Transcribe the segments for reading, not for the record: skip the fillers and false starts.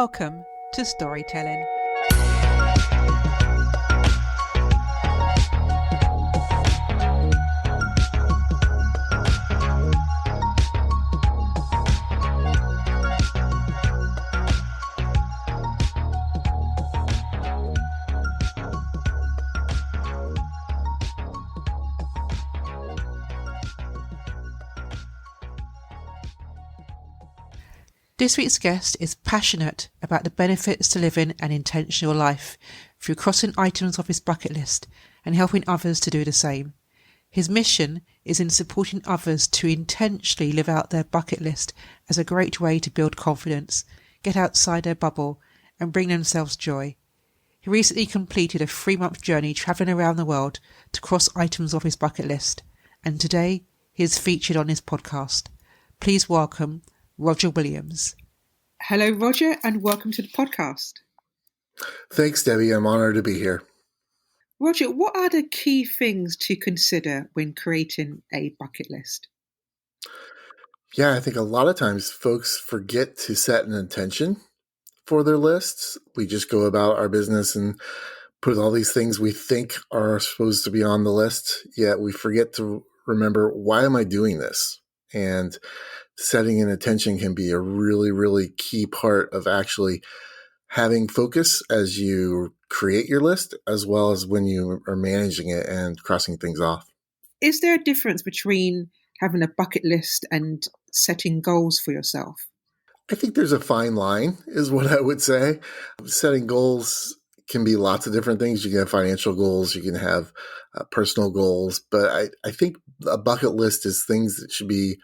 Welcome to Storytelling. This week's guest is passionate about the benefits to living an intentional life through crossing items off his bucket list and helping others to do the same. His mission is in supporting others to intentionally live out their bucket list as a great way to build confidence, get outside their bubble, and bring themselves joy. He recently completed a 3-month journey travelling around the world to cross items off his bucket list, and today he is featured on his podcast. Please welcome Roger Williams. Hello, Roger, and welcome to the podcast. Thanks, Debbie. I'm honored to be here. Roger, what are the key things to consider when creating a bucket list? Yeah, I think a lot of times folks forget to set an intention for their lists. We just go about our business and put all these things we think are supposed to be on the list, yet we forget to remember, why am I doing this? And setting an intention can be a really, really key part of actually having focus as you create your list, as well as when you are managing it and crossing things off. Is there a difference between having a bucket list and setting goals for yourself? I think there's a fine line, is what I would say. Setting goals can be lots of different things. You can have financial goals, you can have personal goals, but I think a bucket list is things that should be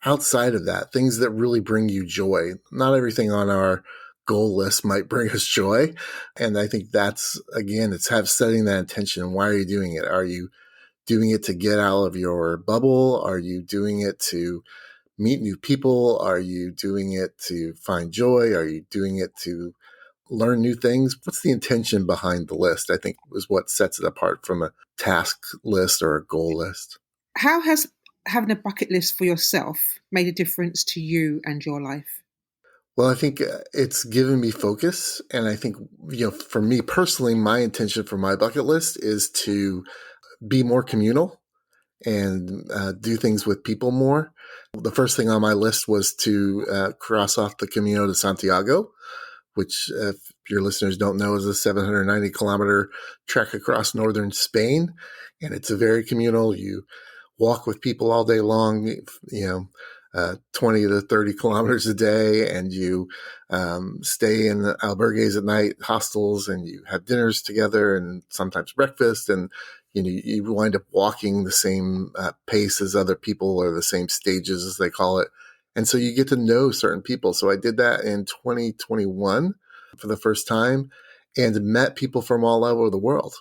outside of that, things that really bring you joy. Not everything on our goal list might bring us joy. And I think that's, again, it's setting that intention. Why are you doing it? Are you doing it to get out of your bubble? Are you doing it to meet new people? Are you doing it to find joy? Are you doing it to learn new things? What's the intention behind the list? I think is what sets it apart from a task list or a goal list. How has having a bucket list for yourself made a difference to you and your life? Well, I think it's given me focus. And I think, for me personally, my intention for my bucket list is to be more communal and do things with people more. The first thing on my list was to cross off the Camino de Santiago, which, if your listeners don't know, is a 790-kilometer trek across northern Spain. And it's a very communal. You walk with people all day long, 20 to 30 kilometers a day, and you stay in albergues at night, hostels, and you have dinners together and sometimes breakfast. And, you wind up walking the same pace as other people, or the same stages, as they call it. And so you get to know certain people. So I did that in 2021 for the first time and met people from all over the world.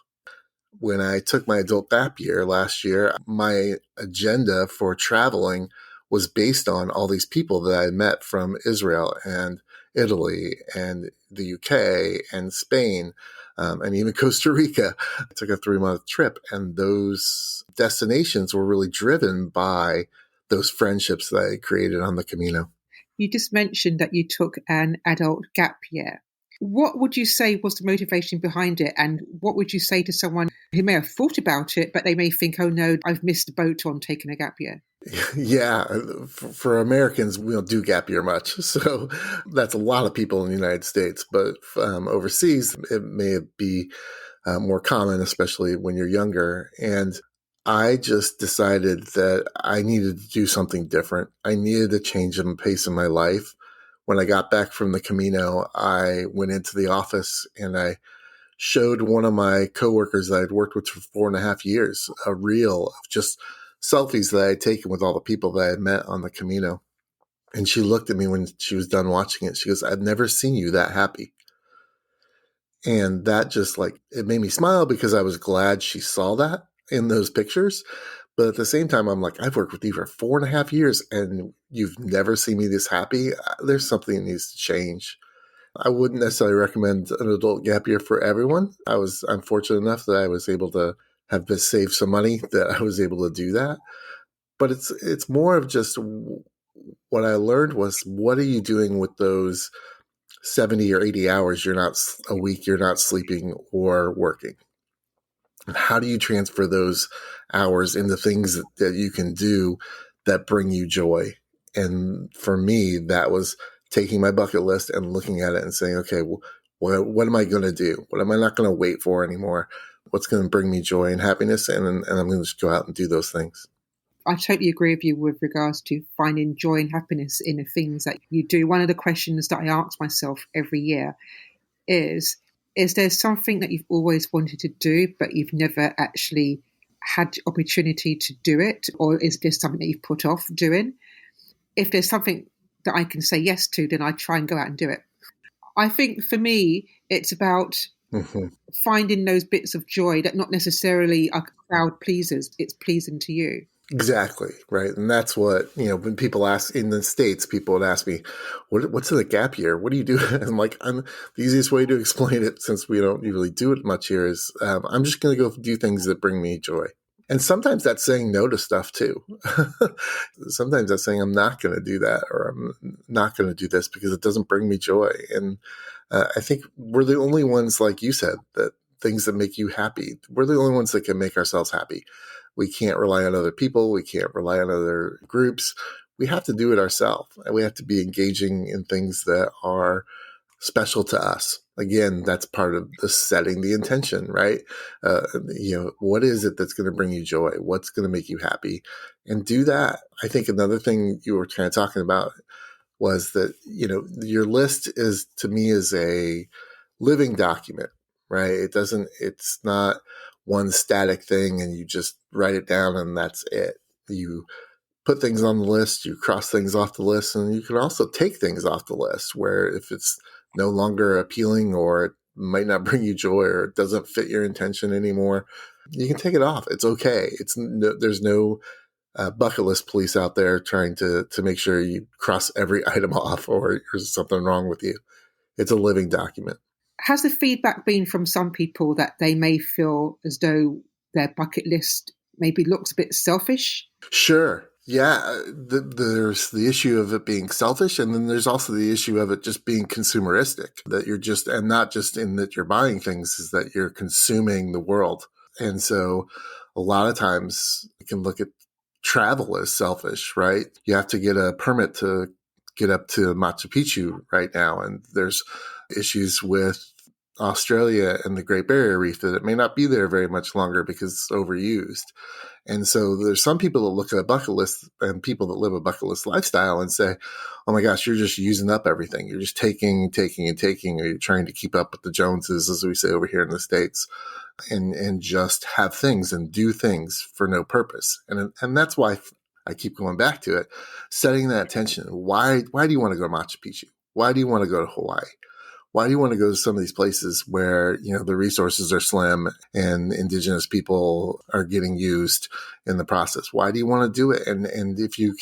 When I took my adult gap year last year, my agenda for traveling was based on all these people that I met from Israel and Italy and the UK and Spain, and even Costa Rica. I took a 3-month trip, and those destinations were really driven by those friendships that I created on the Camino. You just mentioned that you took an adult gap year. What would you say was the motivation behind it? And what would you say to someone who may have thought about it, but they may think, oh no, I've missed the boat on taking a gap year? Yeah, for Americans, we don't do gap year much. So that's a lot of people in the United States. But overseas, it may be more common, especially when you're younger. And I just decided that I needed to do something different. I needed to change the pace of my life. When I got back from the Camino, I went into the office and I showed one of my coworkers that I'd worked with for 4.5 years a reel of just selfies that I had taken with all the people that I had met on the Camino. And she looked at me when she was done watching it. She goes, "I've never seen you that happy." And that just it made me smile, because I was glad she saw that in those pictures. But at the same time, I'm like, I've worked with you for 4.5 years and you've never seen me this happy. There's something that needs to change. I wouldn't necessarily recommend an adult gap year for everyone. I'm fortunate enough that I was able to have to save some money, that I was able to do that. But it's more of just what I learned was, what are you doing with those 70 or 80 hours you're not a week you're not sleeping or working. And how do you transfer those hours into things that you can do that bring you joy? And for me, that was taking my bucket list and looking at it and saying, okay, well, what am I going to do? What am I not going to wait for anymore? What's going to bring me joy and happiness? And I'm going to just go out and do those things. I totally agree with you with regards to finding joy and happiness in the things that you do. One of the questions that I ask myself every year is there something that you've always wanted to do, but you've never actually had opportunity to do it? Or is there something that you've put off doing? If there's something that I can say yes to, then I try and go out and do it. I think for me, it's about finding those bits of joy that not necessarily are crowd pleasers. It's pleasing to you. Exactly. Right. And that's what, when people ask in the States, people would ask me, what's in a gap year? What do you do? And I'm like, the easiest way to explain it, since we don't really do it much here, is I'm just going to go do things that bring me joy. And sometimes that's saying no to stuff too. Sometimes that's saying I'm not going to do that, or I'm not going to do this because it doesn't bring me joy. And I think we're the only ones, like you said, that things that make you happy, we're the only ones that can make ourselves happy. We can't rely on other people. We can't rely on other groups. We have to do it ourselves, and we have to be engaging in things that are special to us. Again, that's part of the setting the intention, right? What is it that's going to bring you joy? What's going to make you happy? And do that. I think another thing you were kind of talking about was that, your list to me is a living document, right? It's not one static thing and you just write it down and that's it. You put things on the list, you cross things off the list, and you can also take things off the list where if it's no longer appealing or it might not bring you joy or it doesn't fit your intention anymore, you can take it off. It's okay. There's no bucket list police out there trying to make sure you cross every item off or there's something wrong with you. It's a living document. Has the feedback been from some people that they may feel as though their bucket list maybe looks a bit selfish? Sure. Yeah. There's the issue of it being selfish. And then there's also the issue of it just being consumeristic, that and not just in that you're buying things, is that you're consuming the world. And so a lot of times you can look at travel as selfish, right? You have to get a permit to get up to Machu Picchu right now. And there's issues with Australia and the Great Barrier Reef that it may not be there very much longer because it's overused. And so there's some people that look at a bucket list and people that live a bucket list lifestyle and say, oh my gosh, you're just using up everything. You're just taking, and taking, or you're trying to keep up with the Joneses, as we say over here in the States, and just have things and do things for no purpose. And that's why I keep going back to it, setting that attention. Why do you want to go to Machu Picchu? Why do you want to go to Hawaii? Why do you want to go to some of these places where, the resources are slim and indigenous people are getting used in the process? Why do you want to do it? And if you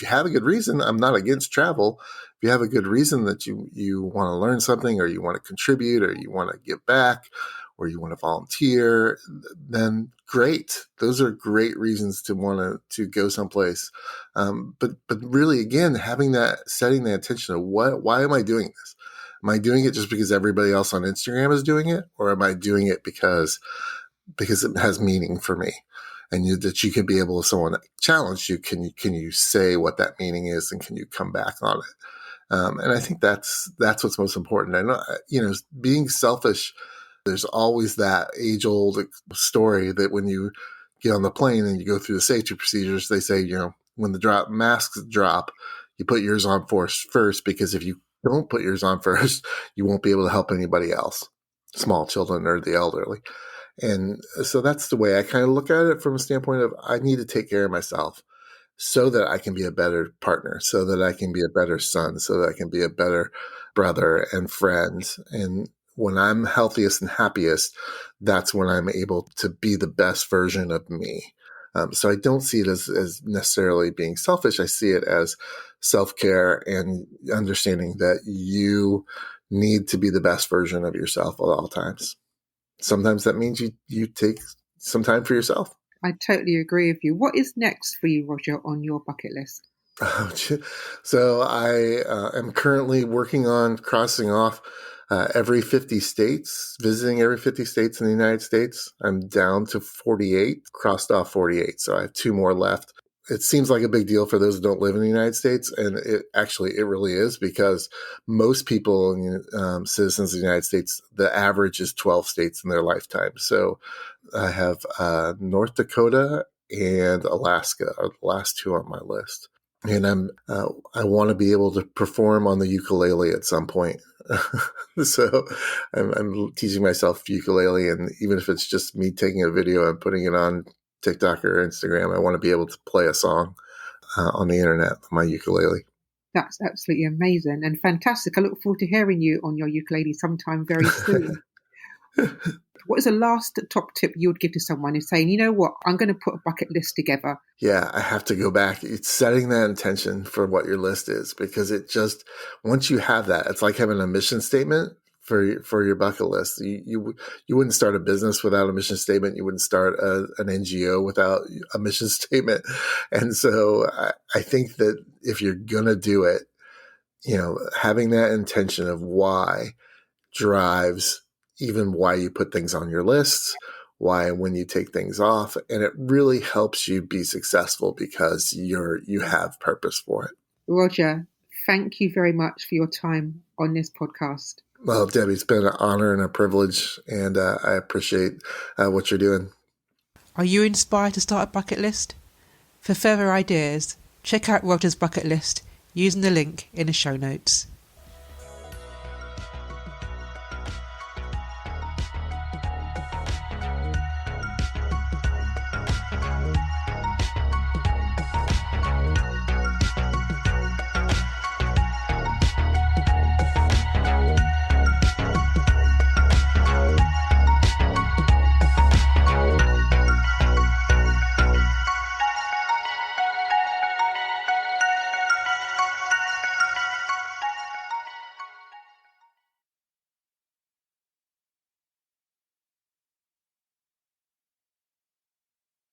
have a good reason, I'm not against travel. If you have a good reason that you want to learn something, or you want to contribute, or you want to give back, or you want to volunteer, then great. Those are great reasons to want to go someplace. But really, again, setting the attention of why am I doing this? Am I doing it just because everybody else on Instagram is doing it? Or am I doing it because it has meaning for me? And that you can be able, if someone challenge you, can you say what that meaning is, and can you come back on it? And I think that's what's most important. I know, being selfish, there's always that age-old story that when you get on the plane and you go through the safety procedures, they say, when the masks drop, you put yours on first, because if you don't put yours on first, you won't be able to help anybody else, small children or the elderly. And so that's the way I kind of look at it, from a standpoint of I need to take care of myself so that I can be a better partner, so that I can be a better son, so that I can be a better brother and friend. And when I'm healthiest and happiest, that's when I'm able to be the best version of me. So I don't see it as necessarily being selfish. I see it as self-care and understanding that you need to be the best version of yourself at all times. Sometimes that means you take some time for yourself. I totally agree with you. What is next for you, Roger, on your bucket list? So I am currently working on crossing off every 50 states, visiting every 50 states in the United States. I'm down to 48, crossed off 48. So I have 2 more left. It seems like a big deal for those who don't live in the United States. And it really is, because most people, citizens of the United States, the average is 12 states in their lifetime. So I have North Dakota and Alaska are the last 2 on my list. And I want to be able to perform on the ukulele at some point. So I'm teaching myself ukulele, and even if it's just me taking a video and putting it on TikTok or Instagram, I want to be able to play a song on the internet on my ukulele. That's absolutely amazing and fantastic. I look forward to hearing you on your ukulele sometime very soon. What is the last top tip you would give to someone who's saying, you know what, I'm going to put a bucket list together? Yeah, I have to go back. It's setting that intention for what your list is, because it just, once you have that, it's like having a mission statement for your bucket list. You wouldn't start a business without a mission statement. You wouldn't start an NGO without a mission statement. And so I think that if you're going to do it, having that intention of why drives even why you put things on your lists, why and when you take things off, and it really helps you be successful because you have purpose for it. Roger, thank you very much for your time on this podcast. Well, Debbie, it's been an honor and a privilege, and I appreciate what you're doing. Are you inspired to start a bucket list? For further ideas, check out Roger's bucket list using the link in the show notes.